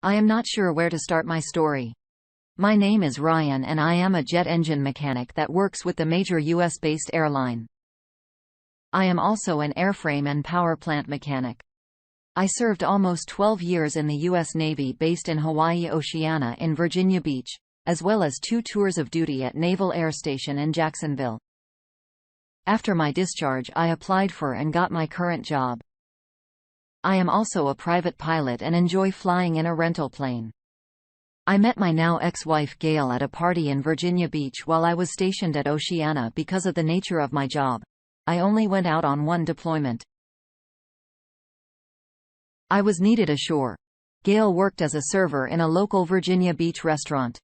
I am not sure where to start my story. My name is Ryan and I am a jet engine mechanic that works with the major US-based airline. I am also an airframe and power plant mechanic. I served almost 12 years in the U.S. Navy based in Hawaii Oceana in Virginia Beach, as well as 2 tours of duty at Naval Air Station in Jacksonville. After my discharge, I applied for and got my current job. I am also a private pilot and enjoy flying in a rental plane. I met my now ex-wife Gail at a party in Virginia Beach while I was stationed at Oceana. Because of the nature of my job, I only went out on one deployment. I was needed ashore. Gail worked as a server in a local Virginia Beach restaurant.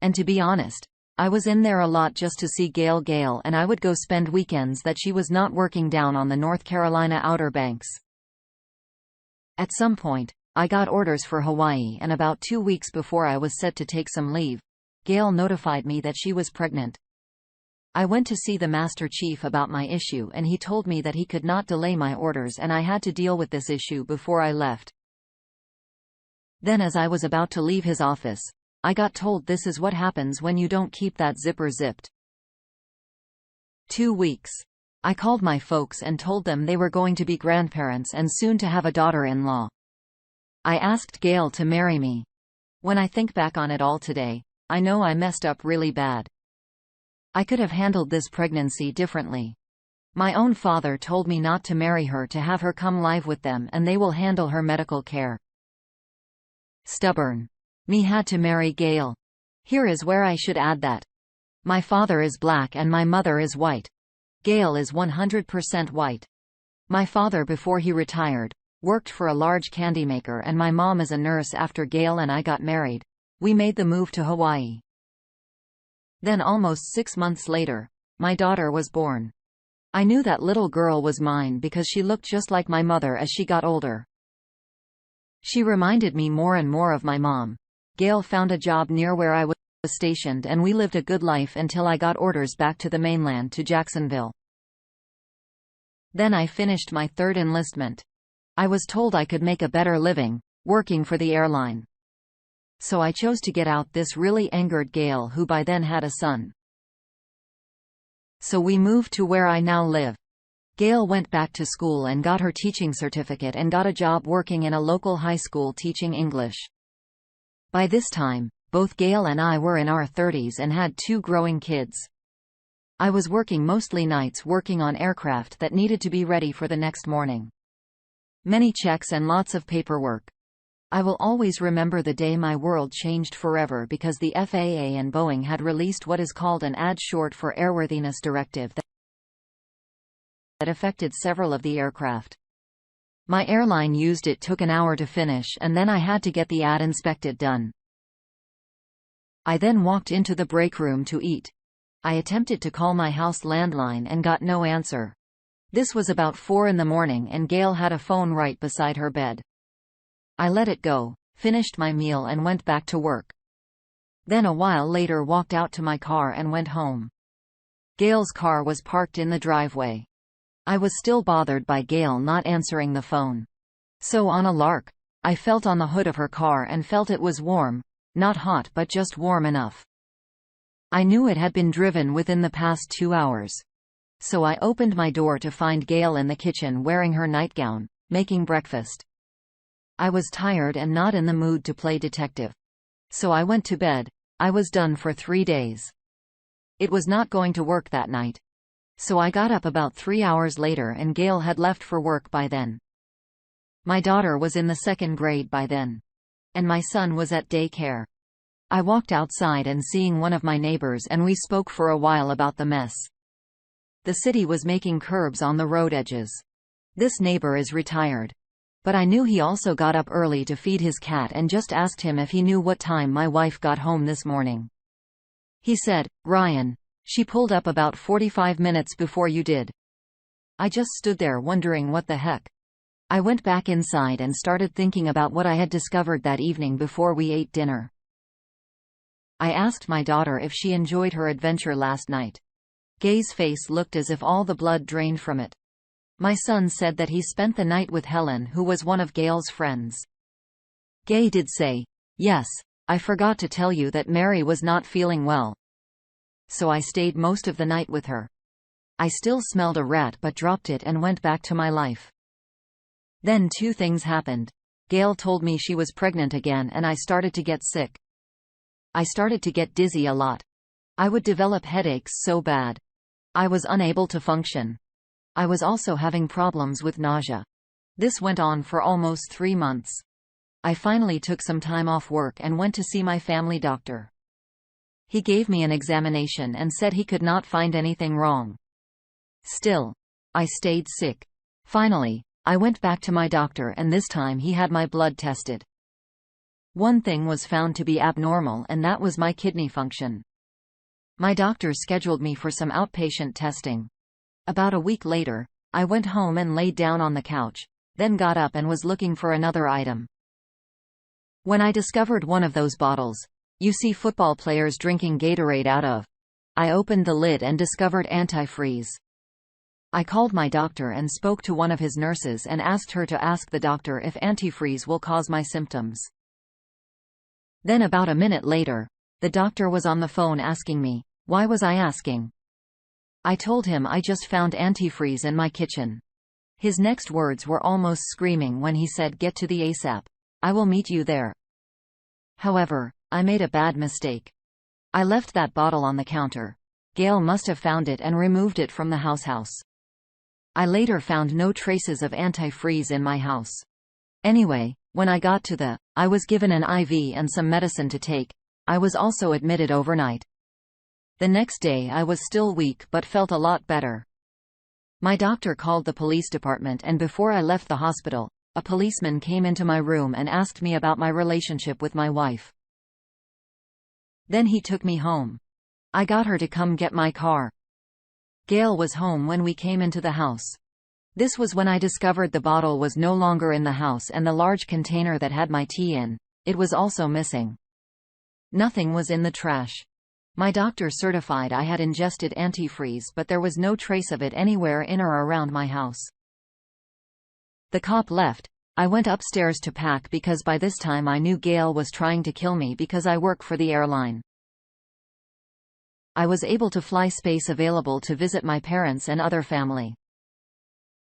And to be honest, I was in there a lot just to see Gail, and I would go spend weekends that she was not working down on the North Carolina Outer Banks. At some point, I got orders for Hawaii, and about 2 weeks before I was set to take some leave, Gail notified me that she was pregnant. I went to see the Master Chief about my issue and he told me that he could not delay my orders and I had to deal with this issue before I left. Then as I was about to leave his office, I got told this is what happens when you don't keep that zipper zipped. 2 weeks. I called my folks and told them they were going to be grandparents and soon to have a daughter-in-law. I asked Gail to marry me. When I think back on it all today, I know I messed up really bad. I could have handled this pregnancy differently. My own father told me not to marry her, to have her come live with them and they will handle her medical care. Stubborn. Me had to marry Gail. Here is where I should add that my father is black and my mother is white. Gail is 100% white. My father, before he retired, worked for a large candy maker and my mom is a nurse. After Gail and I got married, we made the move to Hawaii. Then almost 6 months later, my daughter was born. I knew that little girl was mine because she looked just like my mother as she got older. She reminded me more and more of my mom. Gail found a job near where I was stationed and we lived a good life until I got orders back to the mainland, to Jacksonville. Then I finished my 3rd enlistment. I was told I could make a better living working for the airline. So I chose to get out. This really angered Gail, who by then had a son. So we moved to where I now live. Gail went back to school and got her teaching certificate and got a job working in a local high school teaching English. By this time, both Gail and I were in our 30s and had 2 growing kids. I was working mostly nights, working on aircraft that needed to be ready for the next morning. Many checks and lots of paperwork. I will always remember the day my world changed forever because the FAA and Boeing had released what is called an AD, short for Airworthiness Directive, that affected several of the aircraft. My airline used it, took an hour to finish, and then I had to get the AD inspected done. I then walked into the break room to eat. I attempted to call my house landline and got no answer. This was about 4 in the morning and Gail had a phone right beside her bed. I let it go, finished my meal and went back to work. Then a while later walked out to my car and went home. Gail's car was parked in the driveway. I was still bothered by Gail not answering the phone. So on a lark, I felt on the hood of her car and felt it was warm, not hot but just warm enough. I knew it had been driven within the past 2 hours. So I opened my door to find Gail in the kitchen wearing her nightgown, making breakfast. I was tired and not in the mood to play detective. So I went to bed. I was done for 3 days. It was not going to work that night. So I got up about 3 hours later and Gail had left for work by then. My daughter was in the 2nd grade by then. And my son was at daycare. I walked outside and seeing one of my neighbors and we spoke for a while about the mess. The city was making curbs on the road edges. This neighbor is retired. But I knew he also got up early to feed his cat and just asked him if he knew what time my wife got home this morning. He said, "Ryan, she pulled up about 45 minutes before you did." I just stood there wondering what the heck. I went back inside and started thinking about what I had discovered that evening before we ate dinner. I asked my daughter if she enjoyed her adventure last night. Gay's face looked as if all the blood drained from it. My son said that he spent the night with Helen, who was one of Gail's friends. Gay did say, "Yes, I forgot to tell you that Mary was not feeling well. So I stayed most of the night with her. I still smelled a rat but dropped it and went back to my life." Then two things happened. Gail told me she was pregnant again and I started to get sick. I started to get dizzy a lot. I would develop headaches so bad. I was unable to function. I was also having problems with nausea. This went on for almost 3 months. I finally took some time off work and went to see my family doctor. He gave me an examination and said he could not find anything wrong. Still, I stayed sick. Finally, I went back to my doctor and this time he had my blood tested. One thing was found to be abnormal and that was my kidney function. My doctor scheduled me for some outpatient testing. About a week later, I went home and laid down on the couch, then got up and was looking for another item. When I discovered one of those bottles you see football players drinking Gatorade out of, I opened the lid and discovered antifreeze. I called my doctor and spoke to one of his nurses and asked her to ask the doctor if antifreeze will cause my symptoms. Then about a minute later, the doctor was on the phone asking me, why was I asking? I told him I just found antifreeze in my kitchen. His next words were almost screaming when he said, "Get to the ASAP. I will meet you there." However, I made a bad mistake. I left that bottle on the counter. Gail must have found it and removed it from the house. I later found no traces of antifreeze in my house. Anyway, when I got to I was given an IV and some medicine to take. I was also admitted overnight. The next day I was still weak but felt a lot better. My doctor called the police department and before I left the hospital, a policeman came into my room and asked me about my relationship with my wife. Then he took me home. I got her to come get my car. Gail was home when we came into the house. This was when I discovered the bottle was no longer in the house and the large container that had my tea in, it was also missing. Nothing was in the trash. My doctor certified I had ingested antifreeze but there was no trace of it anywhere in or around my house. The cop left. I went upstairs to pack because by this time I knew Gail was trying to kill me because I work for the airline. I was able to fly space available to visit my parents and other family.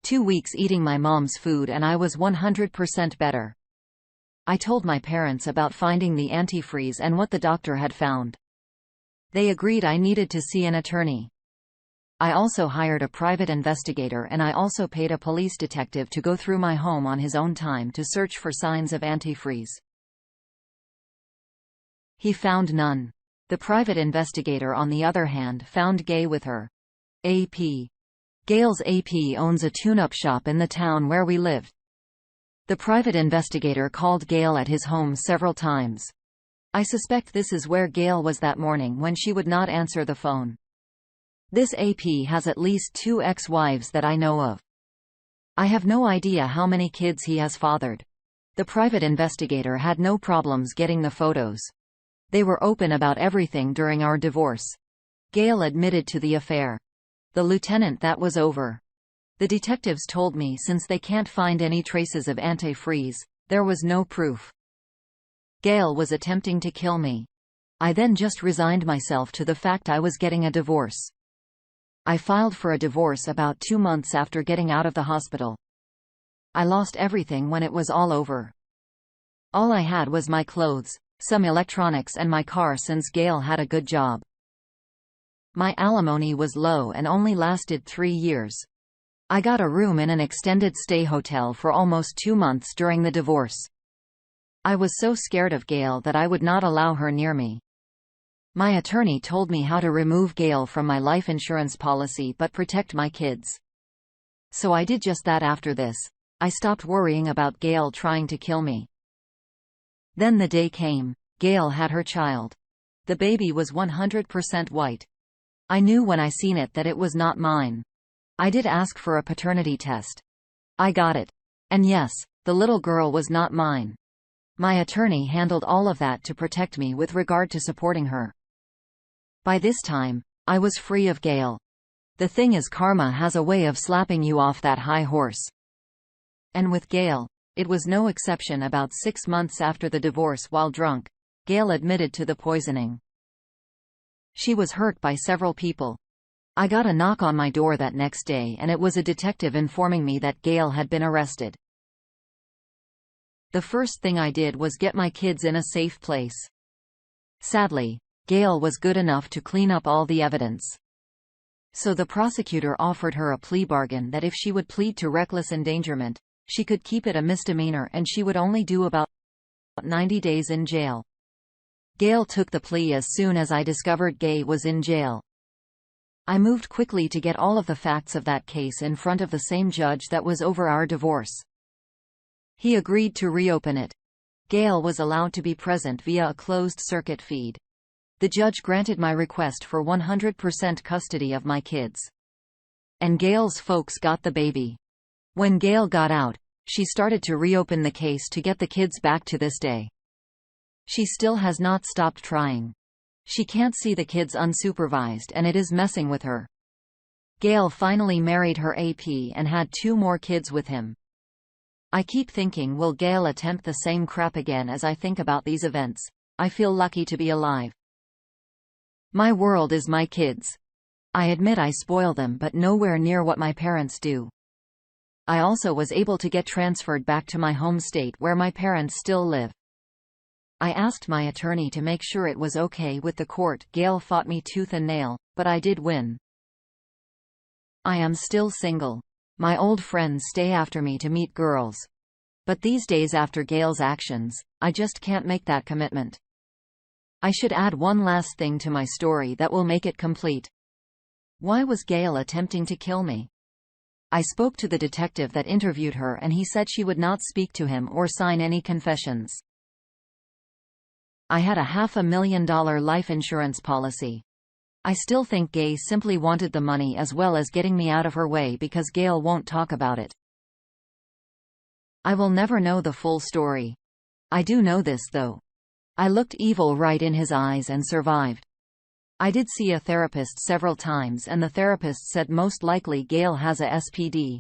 2 weeks eating my mom's food and I was 100% better. I told my parents about finding the antifreeze and what the doctor had found. They agreed I needed to see an attorney. I also hired a private investigator and I also paid a police detective to go through my home on his own time to search for signs of antifreeze. He found none. The private investigator on the other hand found Gay with her AP. Gail's AP owns a tune-up shop in the town where we lived. The private investigator called Gail at his home several times. I suspect this is where Gail was that morning when she would not answer the phone. This AP has at least 2 ex-wives that I know of. I have no idea how many kids he has fathered. The private investigator had no problems getting the photos. They were open about everything during our divorce. Gail admitted to the affair. The lieutenant that was over. The detectives told me since they can't find any traces of antifreeze, there was no proof. Gail was attempting to kill me. I then just resigned myself to the fact I was getting a divorce. I filed for a divorce about 2 months after getting out of the hospital. I lost everything when it was all over. All I had was my clothes, some electronics and my car since Gail had a good job. My alimony was low and only lasted 3 years. I got a room in an extended stay hotel for almost 2 months during the divorce. I was so scared of Gail that I would not allow her near me. My attorney told me how to remove Gail from my life insurance policy but protect my kids. So I did just that after this. I stopped worrying about Gail trying to kill me. Then the day came. Gail had her child. The baby was 100% white. I knew when I seen it that it was not mine. I did ask for a paternity test. I got it. And yes, the little girl was not mine. My attorney handled all of that to protect me with regard to supporting her. By this time, I was free of Gail. The thing is, karma has a way of slapping you off that high horse. And with Gail, It was no exception. About 6 months after the divorce, while drunk, Gail admitted to the poisoning. She was hurt by several people. I got a knock on my door that next day, and it was a detective informing me that Gail had been arrested. The first thing I did was get my kids in a safe place. Sadly, Gail was good enough to clean up all the evidence. So the prosecutor offered her a plea bargain that if she would plead to reckless endangerment, she could keep it a misdemeanor and she would only do about 90 days in jail. Gail took the plea as soon as I discovered Gay was in jail. I moved quickly to get all of the facts of that case in front of the same judge that was over our divorce. He agreed to reopen it. Gail was allowed to be present via a closed-circuit feed. The judge granted my request for 100% custody of my kids. And Gail's folks got the baby. When Gail got out, she started to reopen the case to get the kids back. To this day, she still has not stopped trying. She can't see the kids unsupervised and it is messing with her. Gail finally married her AP and had 2 more kids with him. I keep thinking, will Gail attempt the same crap again? As I think about these events, I feel lucky to be alive. My world is my kids. I admit I spoil them, but nowhere near what my parents do. I also was able to get transferred back to my home state where my parents still live. I asked my attorney to make sure it was okay with the court. Gail fought me tooth and nail, but I did win. I am still single. My old friends stay after me to meet girls. But these days, after Gail's actions, I just can't make that commitment. I should add one last thing to my story that will make it complete. Why was Gail attempting to kill me? I spoke to the detective that interviewed her and he said she would not speak to him or sign any confessions. I had a $500,000 life insurance policy. I still think Gay simply wanted the money as well as getting me out of her way because Gail won't talk about it. I will never know the full story. I do know this though. I looked evil right in his eyes and survived. I did see a therapist several times and the therapist said most likely Gail has a SPD.